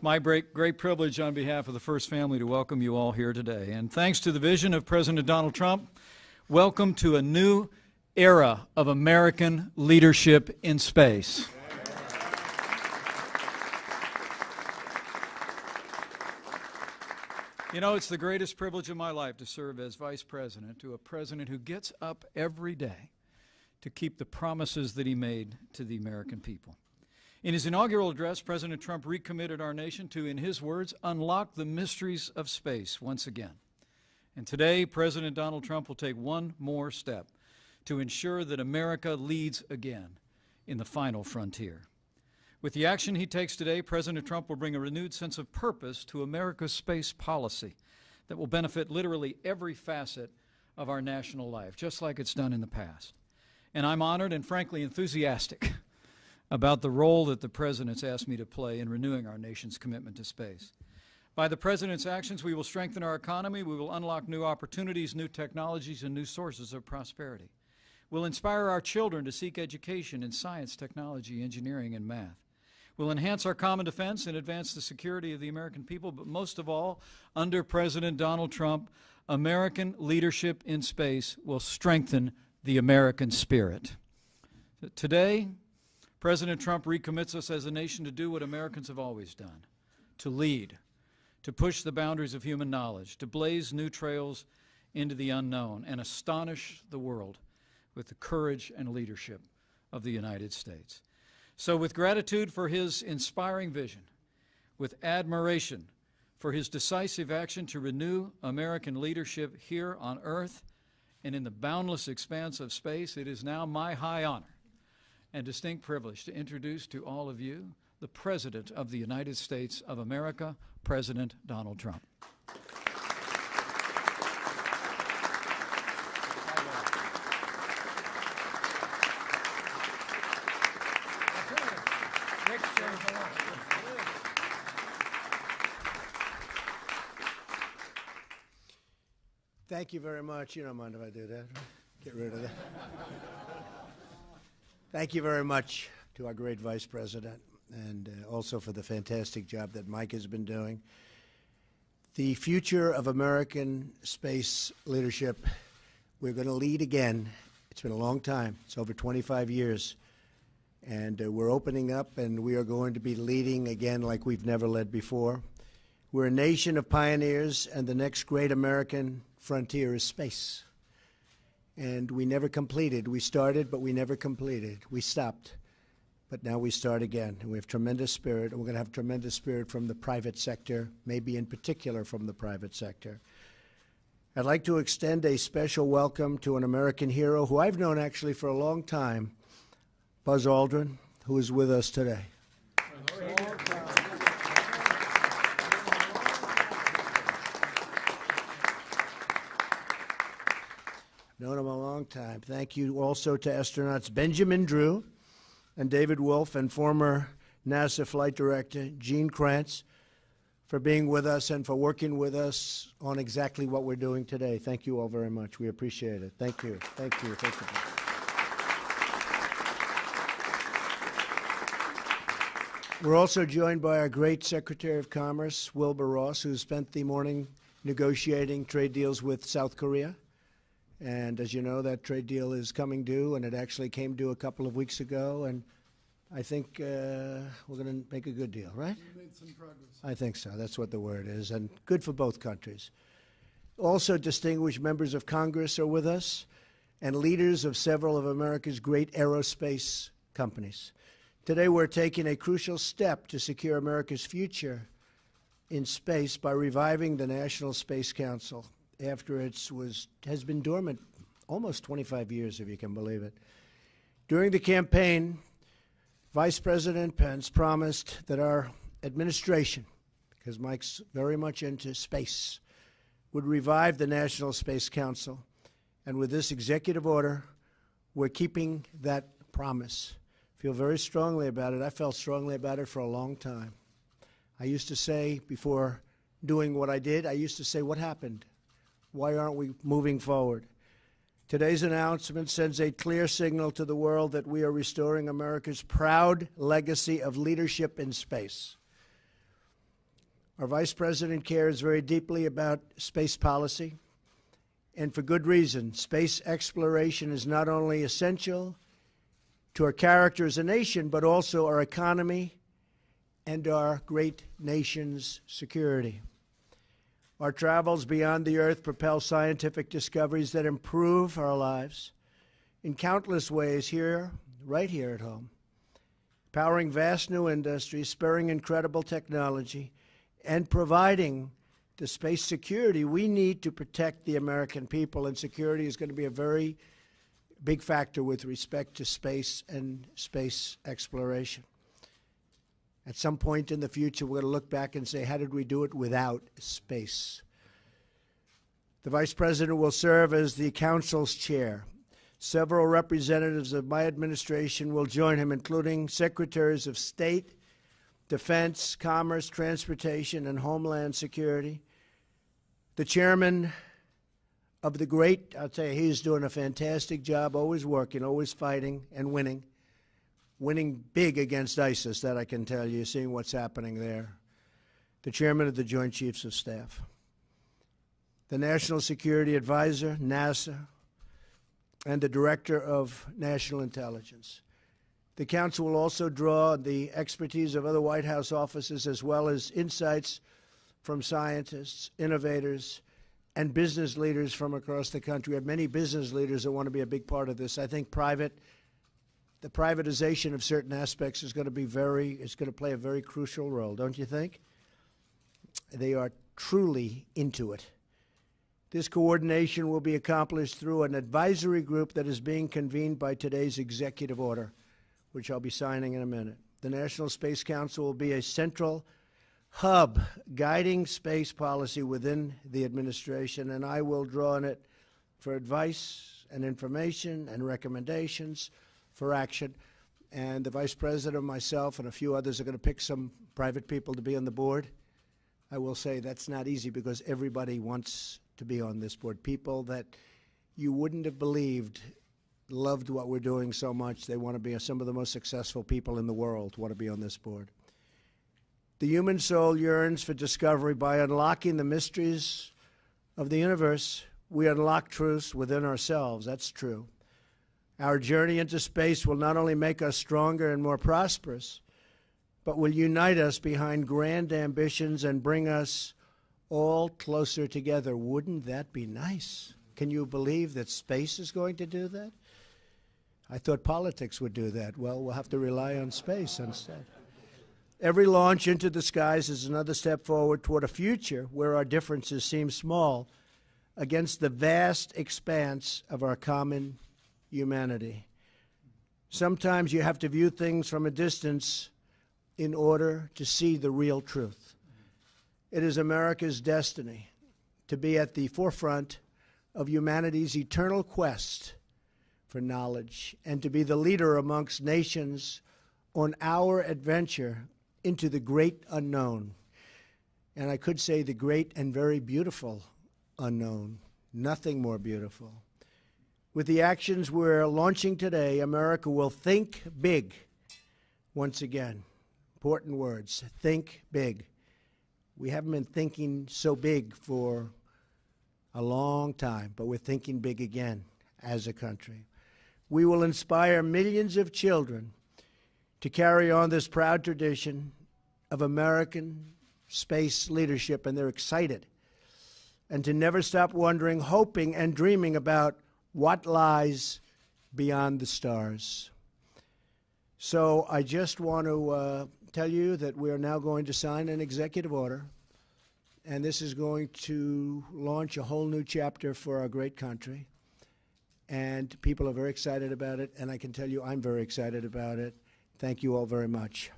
my great privilege on behalf of the First Family to welcome you all here today. And thanks to the vision of President Donald Trump, welcome to a new era of American leadership in space. You know, it's the greatest privilege of my life to serve as Vice President to a president who gets up every day to keep the promises that he made to the American people. In his inaugural address, President Trump recommitted our nation to, in his words, unlock the mysteries of space once again. And today, President Donald Trump will take one more step to ensure that America leads again in the final frontier. With the action he takes today, President Trump will bring a renewed sense of purpose to America's space policy that will benefit literally every facet of our national life, just like it's done in the past. And I'm honored and frankly enthusiastic about the role that the President's asked me to play in renewing our nation's commitment to space. By the President's actions, we will strengthen our economy, we will unlock new opportunities, new technologies, and new sources of prosperity. We'll inspire our children to seek education in science, technology, engineering, and math. We'll enhance our common defense and advance the security of the American people, but most of all, under President Donald Trump, American leadership in space will strengthen the American spirit. Today, President Trump recommits us as a nation to do what Americans have always done, to lead, to push the boundaries of human knowledge, to blaze new trails into the unknown, and astonish the world with the courage and leadership of the United States. So with gratitude for his inspiring vision, with admiration for his decisive action to renew American leadership here on Earth and in the boundless expanse of space, it is now my high honor and distinct privilege to introduce to all of you the President of the United States of America, President Donald Trump. Thank you very much. You don't mind if I do that? Get rid of that. Thank you very much to our great Vice President, and also for the fantastic job that Mike has been doing. The future of American space leadership, we're going to lead again. It's been a long time. It's over 25 years. And we're opening up, and we are going to be leading again like we've never led before. We're a nation of pioneers, and the next great American frontier is space. And we never completed. We started, but we never completed. We stopped, but now we start again. And we have tremendous spirit, and we're going to have tremendous spirit from the private sector, maybe in particular from the private sector. I'd like to extend a special welcome to an American hero who I've known actually for a long time, Buzz Aldrin, who is with us today. Known him a long time. Thank you also to astronauts Benjamin Drew and David Wolf and former NASA flight director Gene Kranz for being with us and for working with us on exactly what we're doing today. Thank you all very much. We appreciate it. Thank you. Thank you. Thank you. We're also joined by our great Secretary of Commerce, Wilbur Ross, who spent the morning negotiating trade deals with South Korea. And as you know, that trade deal is coming due, and it actually came due a couple of weeks ago. And I think we're going to make a good deal, right? We made some progress. I think so. That's what the word is, and good for both countries. Also, distinguished members of Congress are with us, and leaders of several of America's great aerospace companies. Today, we're taking a crucial step to secure America's future in space by reviving the National Space Council after it has been dormant almost 25 years, if you can believe it. During the campaign, Vice President Pence promised that our administration, because Mike's very much into space, would revive the National Space Council. And with this executive order, we're keeping that promise. I feel very strongly about it. I felt strongly about it for a long time. I used to say, before doing what I did, I used to say, what happened? Why aren't we moving forward? Today's announcement sends a clear signal to the world that we are restoring America's proud legacy of leadership in space. Our Vice President cares very deeply about space policy, and for good reason. Space exploration is not only essential to our character as a nation, but also our economy and our great nation's security. Our travels beyond the Earth propel scientific discoveries that improve our lives in countless ways here, right here at home, powering vast new industries, spurring incredible technology, and providing the space security we need to protect the American people. And security is going to be a very big factor with respect to space and space exploration. At some point in the future, we're going to look back and say, how did we do it without space? The Vice President will serve as the Council's chair. Several representatives of my administration will join him, including Secretaries of State, Defense, Commerce, Transportation, and Homeland Security. The chairman of the great, I'll tell you, he's doing a fantastic job, always working, always fighting and winning. Winning big against ISIS, that I can tell you, seeing what's happening there. The chairman of the Joint Chiefs of Staff. The National Security Advisor, NASA, and the Director of National Intelligence. The Council will also draw the expertise of other White House offices as well as insights from scientists, innovators, and business leaders from across the country. We have many business leaders that want to be a big part of this. I think the privatization of certain aspects is going to play a very crucial role, don't you think? They are truly into it. This coordination will be accomplished through an advisory group that is being convened by today's executive order, which I'll be signing in a minute. The National Space Council will be a central hub guiding space policy within the administration, and I will draw on it for advice and information and recommendations for action. And the Vice President, myself, and a few others are going to pick some private people to be on the board. I will say that's not easy because everybody wants to be on this board. People that you wouldn't have believed loved what we're doing so much. They want to be some of the most successful people in the world want to be on this board. The human soul yearns for discovery. By unlocking the mysteries of the universe, we unlock truths within ourselves. That's true. Our journey into space will not only make us stronger and more prosperous, but will unite us behind grand ambitions and bring us all closer together. Wouldn't that be nice? Can you believe that space is going to do that? I thought politics would do that. Well, we'll have to rely on space instead. Every launch into the skies is another step forward toward a future where our differences seem small against the vast expanse of our common humanity. Sometimes you have to view things from a distance in order to see the real truth. It is America's destiny to be at the forefront of humanity's eternal quest for knowledge and to be the leader amongst nations on our adventure into the great unknown. And I could say the great and very beautiful unknown. Nothing more beautiful. With the actions we're launching today, America will think big once again. Important words. Think big. We haven't been thinking so big for a long time, but we're thinking big again as a country. We will inspire millions of children to carry on this proud tradition of American space leadership, and they're excited, and to never stop wondering, hoping, and dreaming about what lies beyond the stars. So I just want to tell you that we are now going to sign an executive order, and this is going to launch a whole new chapter for our great country. And people are very excited about it, and I can tell you I'm very excited about it. Thank you all very much.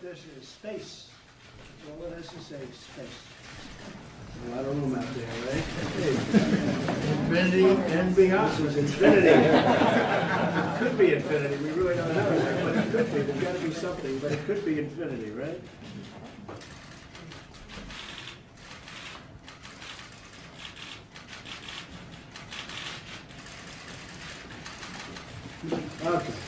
This is space. All it has to say is space. A lot of room out there, right? Infinity and beyond is infinity. It could be infinity. We really don't know, but it could be. There's got to be something, but it could be infinity, right? Okay.